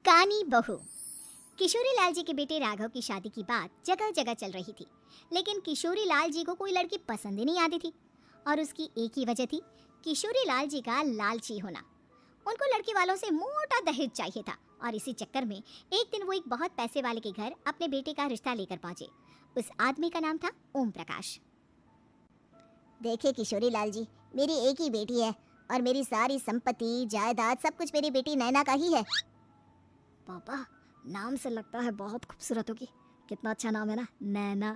कानी बहू। किशोरी लाल जी के बेटे राघव की शादी की बात जगह जगह चल रही थी, लेकिन किशोरी लाल जी को कोई लड़की पसंद ही नहीं आती थी। और उसकी एक ही वजह थी, किशोरी लाल जी का लालची होना। उनको लड़की वालों से मोटा दहेज चाहिए था और इसी चक्कर में एक दिन वो एक बहुत पैसे वाले के घर अपने बेटे का रिश्ता लेकर पहुंचे। उस आदमी का नाम था ओम प्रकाश। देखिए किशोरी लाल जी, मेरी एक ही बेटी है और मेरी सारी संपत्ति जायदाद सब कुछ मेरी बेटी नैना का ही है। पापा, नाम से लगता है बहुत खूबसूरत होगी। कितना अच्छा नाम है ना, नैना।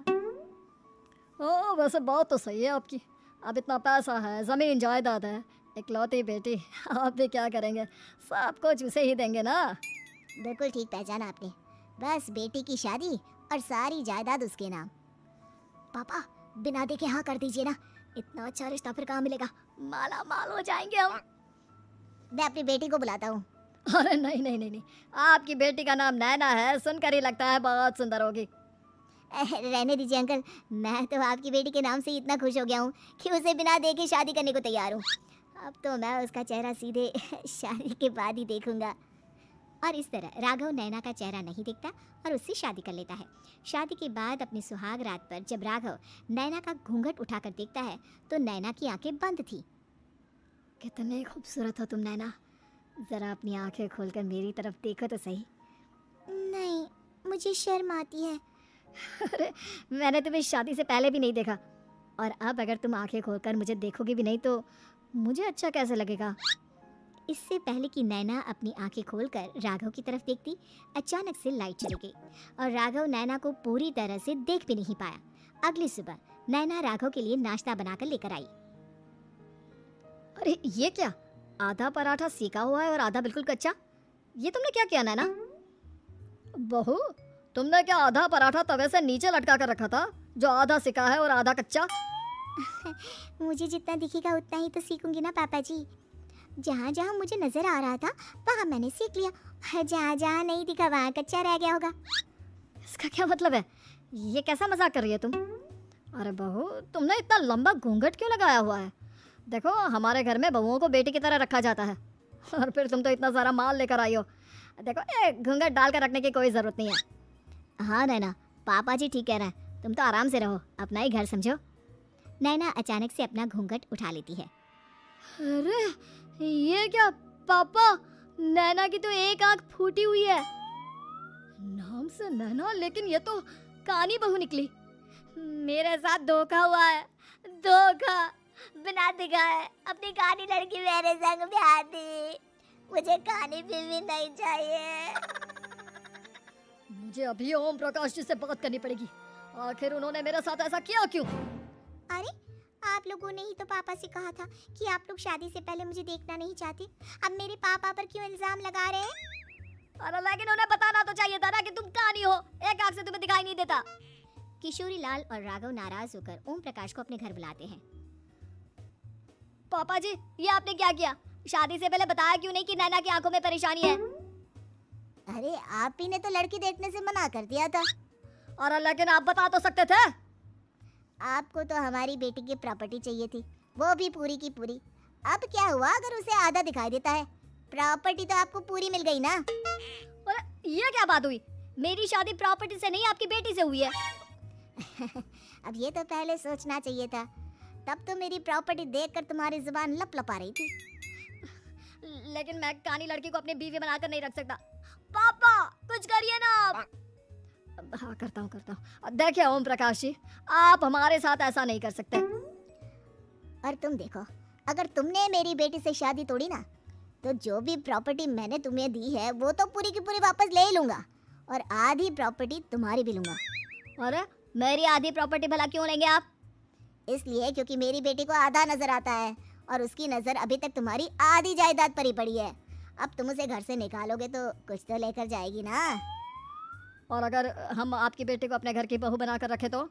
ओ वैसे बात तो सही है आपकी। अब इतना पैसा है, ज़मीन जायदाद है, इकलौती बेटी, आप भी क्या करेंगे? सब कुछ उसे ही देंगे ना। बिल्कुल ठीक पहचाना आपने। बस बेटी की शादी और सारी जायदाद उसके नाम। पापा, बिना देखे हाँ कर दीजिए ना, इतना अच्छा रिश्ता फिर कहाँ मिलेगा, माला माल हो जाएंगे हम। मैं अपनी बेटी को बुलाता हूँ। अरे नहीं नहीं नहीं नहीं, आपकी बेटी का नाम नैना है, सुनकर ही लगता है बहुत सुंदर होगी। रहने दीजिए अंकल, मैं तो आपकी बेटी के नाम से इतना खुश हो गया हूँ कि उसे बिना देखे शादी करने को तैयार हूँ। अब तो मैं उसका चेहरा सीधे शादी के बाद ही देखूंगा। और इस तरह राघव नैना का चेहरा नहीं देखता और उससे शादी कर लेता है। शादी के बाद अपनी सुहाग रात पर जब राघव नैना का घूंघट उठाकर देखता है तो नैना की आंखें बंद थी। कितनी खूबसूरत हो तुम नैना, जरा अपनी आंखें खोलकर मेरी तरफ देखो तो सही। नहीं, मुझे शर्म आती है। अरे मैंने तुम्हें शादी से पहले भी नहीं देखा, और अब अगर तुम आंखें खोलकर मुझे देखोगी भी नहीं तो मुझे अच्छा कैसे लगेगा? इससे पहले कि नैना अपनी आंखें खोलकर राघव की तरफ देखती, अचानक से लाइट चली गई और राघव नैना को पूरी तरह से देख भी नहीं पाया। अगली सुबह नैना राघव के लिए नाश्ता बनाकर लेकर आई। अरे ये क्या, आधा पराठा सेका हुआ है और आधा बिल्कुल कच्चा। ये तुमने क्या किया नैना? बहू, तुमने क्या आधा पराठा तवे से नीचे लटका कर रखा था जो आधा सेका है और आधा कच्चा? मुझे जितना दिखेगा उतना ही तो सीखूंगी ना पापा जी। जहाँ जहाँ मुझे नजर आ रहा था वहाँ मैंने सीख लिया, जहाँ जहाँ नहीं दिखा वहाँ कच्चा रह गया होगा। इसका क्या मतलब है? ये कैसा मजाक कर रही है तुम? अरे बहू, तुमने इतना लंबा घूंघट क्यों लगाया हुआ है? देखो, हमारे घर में बहुओं को बेटी की तरह रखा जाता है, और फिर तुम तो इतना सारा माल लेकर आई हो। देखो, ये घूंघट डाल कर रखने की कोई ज़रूरत नहीं है। हाँ नैना, पापा जी ठीक कह रहे हैं, तुम तो आराम से रहो, अपना ही घर समझो। नैना अचानक से अपना घूंघट उठा लेती है। अरे ये क्या पापा, नैना की तो एक आंख फूटी हुई है। नाम से नैना, लेकिन ये तो कानी बहू निकली। मेरे साथ धोखा हुआ है, धोखा। बिना दिखाए अपनी कानी लड़की मेरे संग ब्याह दी। मुझे कानी बीवी नहीं चाहिए। मुझे अभी ओम प्रकाश जी से बात करनी पड़ेगी। आखिर उन्होंने मेरे साथ ऐसा किया क्यों? अरे, आप लोगों ने ही तो पापा से कहा था कि आप लोग शादी से पहले मुझे देखना नहीं चाहते। अब मेरे पापा पर क्यों इल्जाम लगा रहे हैं? अरे लेकिन उन्हें बताना तो चाहिए था ना कि तुम कानी हो, एक आंख से तुम्हें दिखाई नहीं देता। किशोरी लाल और राघव नाराज होकर ओम प्रकाश को अपने घर बुलाते हैं। पापा जी, ये आपने क्या किया? शादी से पहले बताया क्यों नहीं कि नैना की आंखों में परेशानी है? अरे आप ही ने तो लड़की देखने से मना कर दिया था। और लेकिन आप बता तो सकते थे। आपको तो हमारी बेटी की प्रॉपर्टी चाहिए थी, वो भी पूरी की पूरी। अब क्या हुआ अगर उसे आधा दिखाई देता है? प्रॉपर्टी तो आपको पूरी मिल गई ना। और ये क्या बात हुई? मेरी शादी प्रॉपर्टी से नहीं, आपकी बेटी से हुई है। अब ये तो पहले सोचना चाहिए था, तब तो मेरी प्रॉपर्टी देखकर तुम्हारी जुबान लप लपा रही थी। लेकिन मैं कानी लड़की को अपनी बीवी बनाकर नहीं रख सकता। पापा, कुछ करिए ना आप। हाँ, करता हूँ। देखिए ओम प्रकाश जी, आप हमारे साथ ऐसा नहीं कर सकते। और तुम देखो, अगर तुमने मेरी बेटी से शादी तोड़ी ना, तो जो भी प्रॉपर्टी मैंने तुम्हें दी है वो तो पूरी की पूरी वापस ले ही लूंगा और आधी प्रॉपर्टी तुम्हारी भी लूंगा। अरे मेरी आधी प्रॉपर्टी भला क्यों लेंगे आप? इसलिए क्योंकि मेरी बेटी को आधा नजर आता है और उसकी नजर अभी तक तुम्हारी आधी जायदाद पर ही पड़ी है। अब तुम उसे घर से निकालोगे तो कुछ तो लेकर जाएगी ना। और अगर हम आपकी बेटी को अपने घर की बहू बनाकर रखे तो?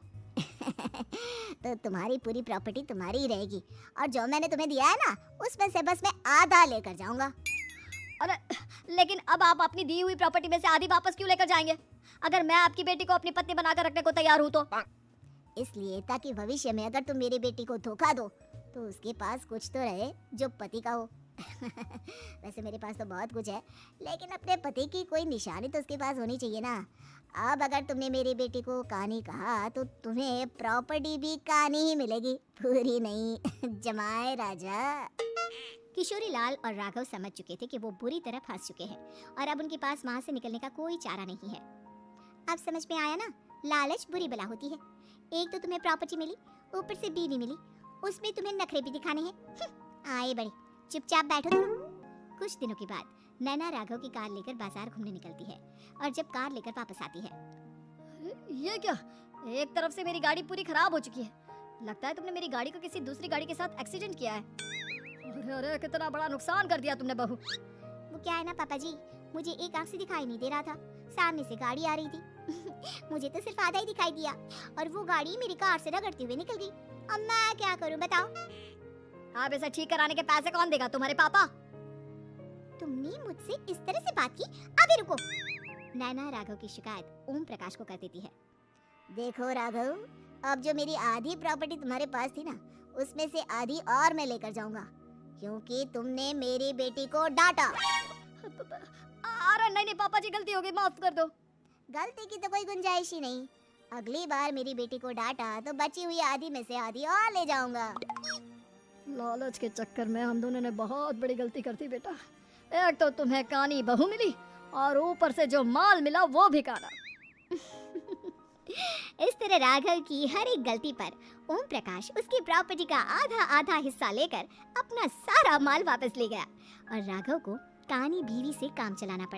तो तुम्हारी पूरी प्रॉपर्टी तुम्हारी ही रहेगी और जो मैंने तुम्हें दिया है ना, उसमें से बस मैं आधा लेकर जाऊंगा। अरे लेकिन अब आप अपनी दी हुई प्रॉपर्टी में से आधी वापस क्यों लेकर जाएंगे? अगर मैं आपकी बेटी को अपनी पत्नी बनाकर रखने को तैयार हूँ तो? इसलिए ताकि भविष्य में अगर तुम मेरी बेटी को धोखा दो तो उसके पास कुछ तो रहे जो पति का हो। वैसे मेरे पास तो बहुत कुछ है, लेकिन अपने पति की कोई निशानी तो उसके पास होनी चाहिए ना। अब अगर तुमने मेरी बेटी को कहानी कहा तो तुम्हें प्रॉपर्टी भी कहानी ही मिलेगी, पूरी नहीं। जमाए राजा। किशोरी लाल और राघव समझ चुके थे कि वो बुरी तरह फंस चुके हैं और अब उनके पास वहां से निकलने का कोई चारा नहीं है। अब समझ में आया ना, लालच बुरी बला होती है। एक तो तुम्हें प्रॉपर्टी मिली, ऊपर से बीवी मिली, उसमें तुम्हें नखरे भी दिखाने हैं। आए बड़े, चुपचाप बैठो तुम। कुछ दिनों के बाद नैना राघव की कार लेकर बाजार घूमने निकलती है और जब कार लेकर वापस आती है, ये क्या, एक तरफ से मेरी गाड़ी पूरी खराब हो चुकी है। लगता है तुमने मेरी गाड़ी को किसी दूसरी गाड़ी के साथ एक्सीडेंट किया है। अरे अरे, कितना बड़ा नुकसान कर दिया तुमने बहू। वो क्या है ना पापा जी, मुझे एक आंख से दिखाई नहीं दे रहा था, सामने से गाड़ी आ रही थी। मुझे तो सिर्फ आधा ही दिखाई दिया और वो गाड़ी मेरी कार से रगड़ते हुए निकल गई। अब मैं क्या करूं बताओ? अब इसे ठीक कराने के पैसे कौन देगा, तुम्हारे पापा? तुमने मुझसे इस तरह से बात की? अभी रुको। नैना राघव की शिकायत ओम प्रकाश को कर देती है। देखो राघव, अब जो मेरी आधी प्रॉपर्टी तुम्हारे पास थी ना, उसमें से आधी और मैं लेकर जाऊंगा, क्योंकि तुमने मेरी बेटी को डांटा। अरे नहीं नहीं पापा जी, गलती हो गई, माफ कर दो। गलती की तो कोई गुंजाइश ही नहीं। अगली बार मेरी बेटी को डांटा तो बची हुई आधी में से आधी और ले जाऊंगा। लालच के चक्कर में हम दोनों ने बहुत बड़ी गलती कर दी बेटा। एक तो तुम्हें कानी बहू मिली और ऊपर से जो माल मिला वो भी काना। इस तरह राघव की हर एक गलती पर ओम प्रकाश उसकी प्रॉपर्टी का आधा आधा हिस्सा लेकर अपना सारा माल वापस ले गया और राघव को कानी बीवी से काम चलाना पड़ा।